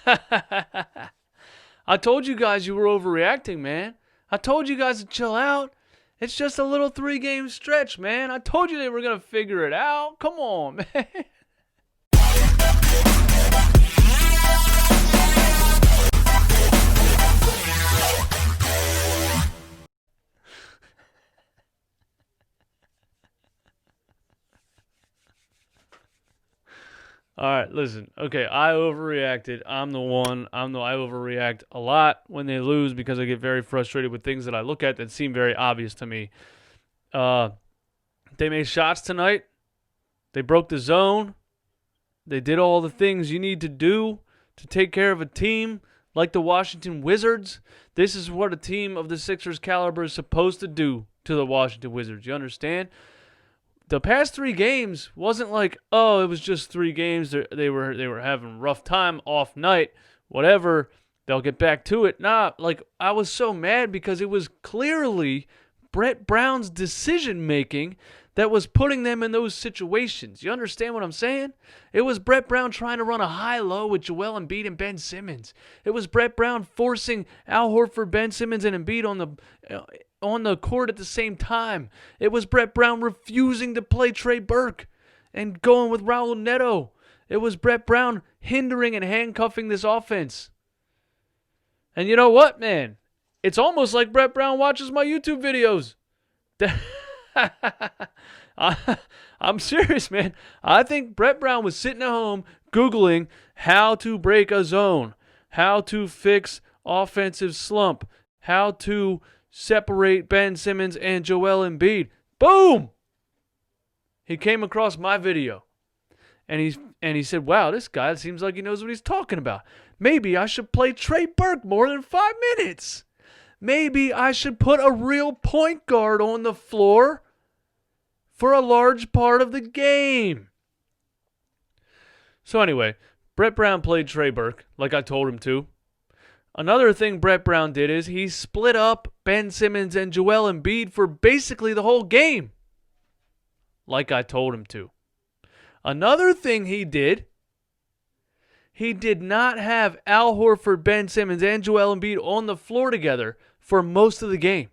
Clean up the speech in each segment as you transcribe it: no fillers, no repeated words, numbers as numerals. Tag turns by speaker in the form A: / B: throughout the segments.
A: I told you guys you were overreacting, man. I told you guys to chill out. It's just a little 3-game stretch, man. I told you they were going to figure it out. Come on, man. All right, listen. Okay, I overreacted. I'm the one. I overreact a lot when they lose because I get very frustrated with things that I look at that seem very obvious to me. They made shots tonight. They broke the zone. They did all the things you need to do to take care of a team like the Washington Wizards. This is what a team of the Sixers caliber is supposed to do to the Washington Wizards. You understand? The past 3 games wasn't like, oh, it was just 3 games. They were having a rough time, off night, whatever. They'll get back to it. Nah, like I was so mad because it was clearly Brett Brown's decision making that was putting them in those situations. You understand what I'm saying? It was Brett Brown trying to run a high-low with Joel Embiid and Ben Simmons. It was Brett Brown forcing Al Horford, Ben Simmons, and Embiid on the court at the same time. It was Brett Brown refusing to play Trey Burke and going with Raul Neto. It was Brett Brown hindering and handcuffing this offense. And you know what, man? It's almost like Brett Brown watches my YouTube videos. I'm serious, man. I think Brett Brown was sitting at home Googling how to break a zone, how to fix offensive slump, how to separate Ben Simmons and Joel Embiid. Boom! He came across my video. And he said, wow, this guy seems like he knows what he's talking about. Maybe I should play Trey Burke more than 5 minutes. Maybe I should put a real point guard on the floor for a large part of the game. So anyway, Brett Brown played Trey Burke like I told him to. Another thing Brett Brown did is he split up Ben Simmons and Joel Embiid for basically the whole game like I told him to. Another thing he did not have Al Horford, Ben Simmons, and Joel Embiid on the floor together for most of the game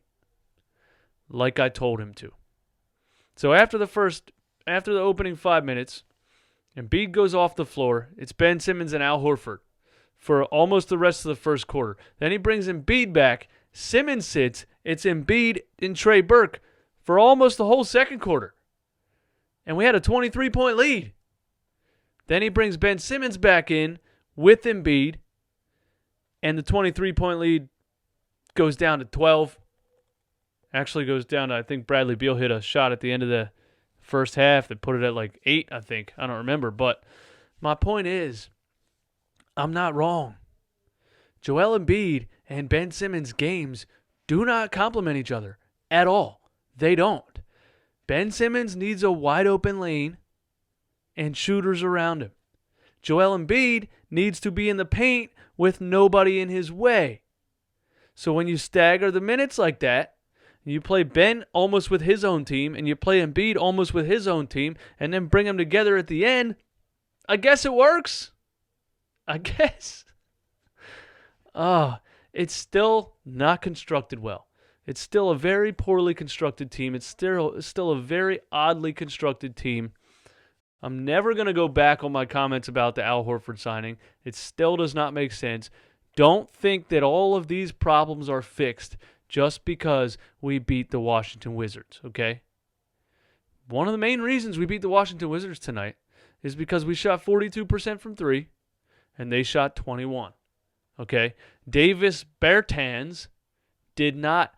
A: like I told him to. So after the opening 5 minutes, Embiid goes off the floor. It's Ben Simmons and Al Horford for almost the rest of the first quarter. Then he brings Embiid back. Simmons sits. It's Embiid and Trey Burke for almost the whole second quarter. And we had a 23-point lead. Then he brings Ben Simmons back in with Embiid. And the 23-point lead goes down to 12. Actually goes down to, I think Bradely Beal hit a shot at the end of the first half that put it at like 8, I think. I don't remember. But my point is, I'm not wrong. Joel Embiid and Ben Simmons games do not complement each other at all. They don't. Ben Simmons needs a wide open lane and shooters around him. Joel Embiid needs to be in the paint with nobody in his way. So when you stagger the minutes like that, you play Ben almost with his own team, and you play Embiid almost with his own team, and then bring them together at the end, I guess it works. I guess. It's still not constructed well. It's still a very poorly constructed team. It's still a very oddly constructed team. I'm never going to go back on my comments about the Al Horford signing. It still does not make sense. Don't think that all of these problems are fixed just because we beat the Washington Wizards, okay? One of the main reasons we beat the Washington Wizards tonight is because we shot 42% from 3, and they shot 21, okay? Davis Bertans did not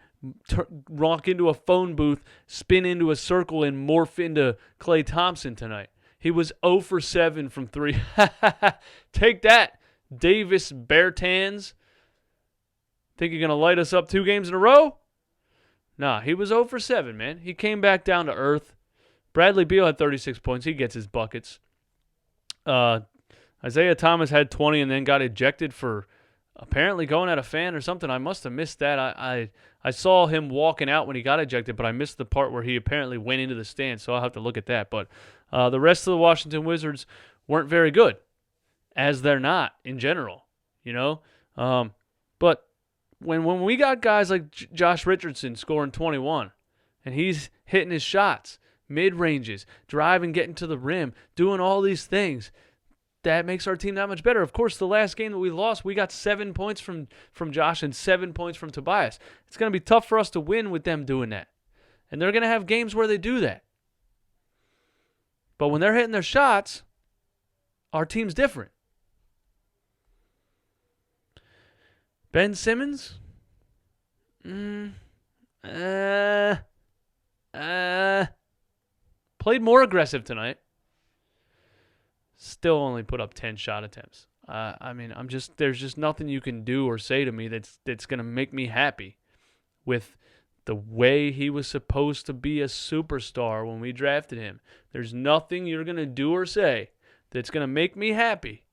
A: rock into a phone booth, spin into a circle, and morph into Klay Thompson tonight. He was 0 for 7 from 3. Take that, Davis Bertans. Think you're going to light us up 2 games in a row? Nah, he was 0 for 7, man. He came back down to earth. Bradely Beal had 36 points. He gets his buckets. Isaiah Thomas had 20 and then got ejected for apparently going at a fan or something. I must have missed that. I saw him walking out when he got ejected, but I missed the part where he apparently went into the stand, so I'll have to look at that. But the rest of the Washington Wizards weren't very good, as they're not in general. you know? But when we got guys like Josh Richardson scoring 21, and he's hitting his shots, mid-ranges, driving, getting to the rim, doing all these things, that makes our team that much better. Of course, the last game that we lost, we got 7 points from Josh and 7 points from Tobias. It's going to be tough for us to win with them doing that. And they're going to have games where they do that. But when they're hitting their shots, our team's different. Ben Simmons? Played more aggressive tonight. Still only put up 10 shot attempts. There's just nothing you can do or say to me that's going to make me happy with the way he was supposed to be a superstar when we drafted him. There's nothing you're going to do or say that's going to make me happy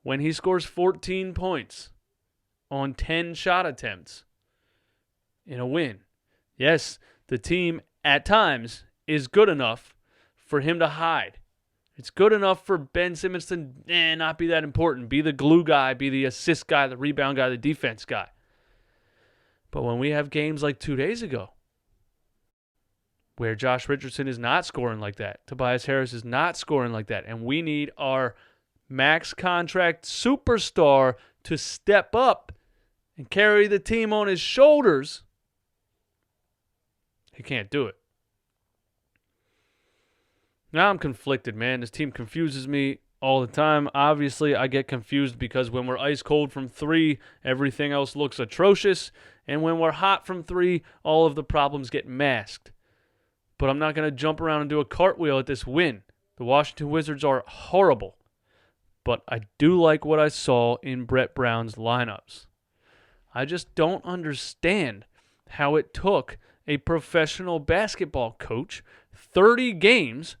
A: when he scores 14 points on 10 shot attempts in a win. Yes, the team at times is good enough for him to hide. It's good enough for Ben Simmons to not be that important, be the glue guy, be the assist guy, the rebound guy, the defense guy. But when we have games like 2 days ago, where Josh Richardson is not scoring like that, Tobias Harris is not scoring like that, and we need our max contract superstar to step up and carry the team on his shoulders, he can't do it. Now I'm conflicted, man. This team confuses me all the time. Obviously, I get confused because when we're ice cold from 3, everything else looks atrocious. And when we're hot from 3, all of the problems get masked. But I'm not going to jump around and do a cartwheel at this win. The Washington Wizards are horrible. But I do like what I saw in Brett Brown's lineups. I just don't understand how it took a professional basketball coach 30 games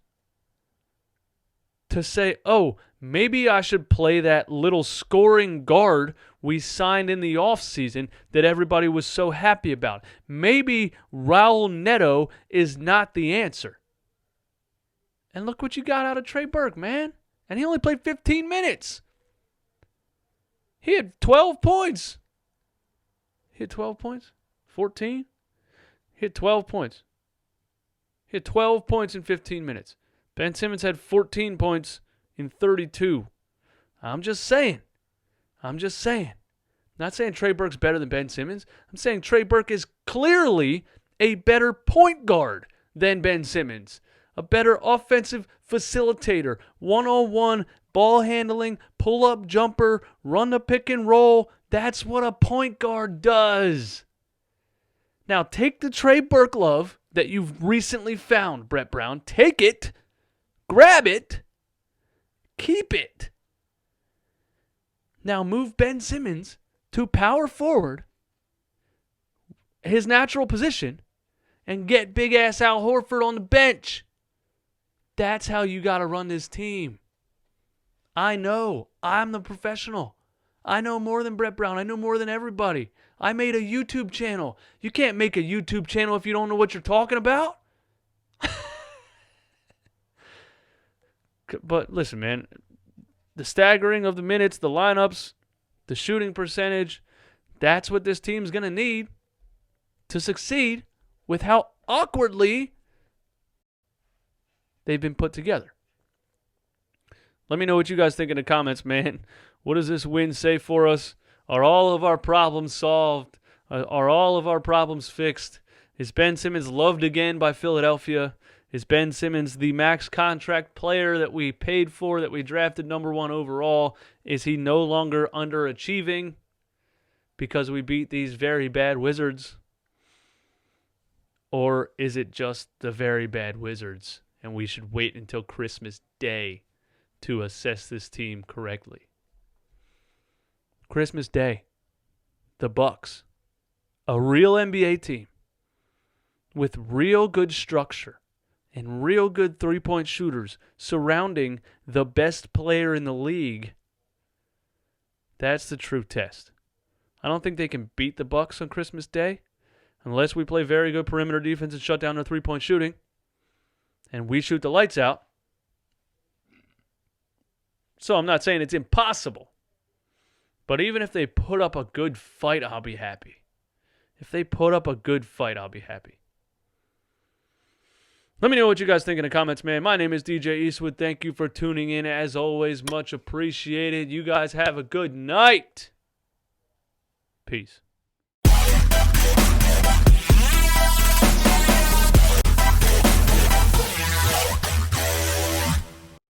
A: to say, oh, maybe I should play that little scoring guard we signed in the offseason that everybody was so happy about. Maybe Raul Neto is not the answer. And look what you got out of Trey Burke, man. And he only played 15 minutes. He had 12 points. He had 12 points? 14? He had 12 points. He had 12 points in 15 minutes. Ben Simmons had 14 points in 32. I'm just saying. Not saying Trey Burke's better than Ben Simmons. I'm saying Trey Burke is clearly a better point guard than Ben Simmons. A better offensive facilitator. One-on-one, ball handling, pull-up jumper, run the pick and roll. That's what a point guard does. Now take the Trey Burke love that you've recently found, Brett Brown. Take it. Grab it. Keep it. Now move Ben Simmons to power forward, his natural position, and get big-ass Al Horford on the bench. That's how you got to run this team. I know. I'm the professional. I know more than Brett Brown. I know more than everybody. I made a YouTube channel. You can't make a YouTube channel if you don't know what you're talking about. But listen, man, the staggering of the minutes, the lineups, the shooting percentage, that's what this team's going to need to succeed with how awkwardly they've been put together. Let me know what you guys think in the comments, man. What does this win say for us? Are all of our problems solved? Are all of our problems fixed? Is Ben Simmons loved again by Philadelphia? Is Ben Simmons the max contract player that we paid for, that we drafted number 1 overall? Is he no longer underachieving because we beat these very bad Wizards? Or is it just the very bad Wizards and we should wait until Christmas Day to assess this team correctly? Christmas Day, the Bucks, a real NBA team with real good structure and real good three-point shooters surrounding the best player in the league. That's the true test. I don't think they can beat the Bucks on Christmas Day unless we play very good perimeter defense and shut down their three-point shooting and we shoot the lights out. So I'm not saying it's impossible, But even if they put up a good fight, I'll be happy. If they put up a good fight, I'll be happy. Let me know what you guys think in the comments, man. My name is DJ Eastwood. Thank you for tuning in. As always, much appreciated. You guys have a good night. Peace.